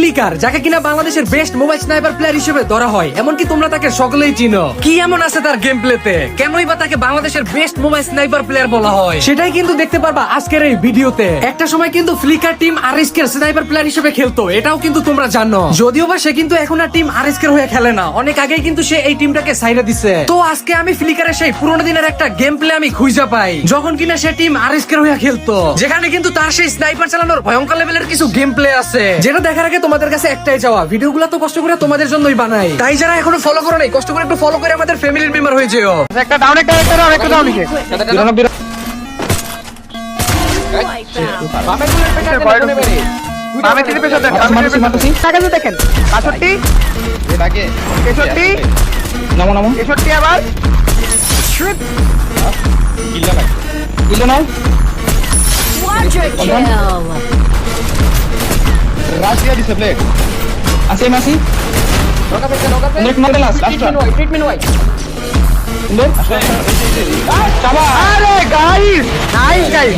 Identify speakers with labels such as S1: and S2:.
S1: Flicker, যাকে কিনা বাংলাদেশের বেস্ট মোবাইল স্নাইপার প্লেয়ার হিসেবে ধরা হয়, এমনকি তোমরা তাকে সকলেই চিনো। কি এমন আছে তার গেম প্লেতে, কেনই বা তাকে বাংলাদেশের বেস্ট মোবাইল স্নাইপার প্লেয়ার বলা হয়, সেটাই কিন্তু দেখতে পারবা আজকের এই ভিডিওতে। একটা সময় কিন্তু ফ্লিকার টিম আরএসকে এর স্নাইপার প্লেয়ার হিসেবে খেলতো, এটাও কিন্তু তোমরা জানো। যদিও বা সে কিন্তু এখন আর টিম আরএসকে এর হয়ে খেলে না, অনেক আগেই কিন্তু সে এই টিমটাকে সাইরা দিছে। তো আজকে আমি ফ্লিকারের সেই পুরোনো দিনের একটা গেম প্লে আমি খুঁজে পাই, যখন কিনা সে টিম আরএসকে এর হয়ে খেলতো, যেখানে কিন্তু তার সেই স্নাইপার চালানোর ভয়ঙ্কর লেভেলের কিছু গেম প্লে আছে, যেটা দেখার আগে তোমাদের কাছে একটাই চাওয়া, ভিডিওগুলো তো কষ্ট করে তোমাদের জন্যই বানাই, তাই যারা এখনো ফলো করো নাই, কষ্ট করে একটু ফলো করে আমাদের ফ্যামিলির মেম্বার হয়ে যেও।
S2: একটা ডাউন একটা ডাউন লিখে বামে থেকে পেছন দেন, টাকা তো দেখেন 65 63
S3: নামো
S2: 63 আবার
S3: কিলো নাও
S4: Quadra kill.
S3: রাশিয়া দিছে প্লেট আছে মাসি নেক মারতে লাস্ট
S1: ট্রিটমেন্ট ওয়াই
S3: চাবা
S2: আরে গাইস নাইস গাইস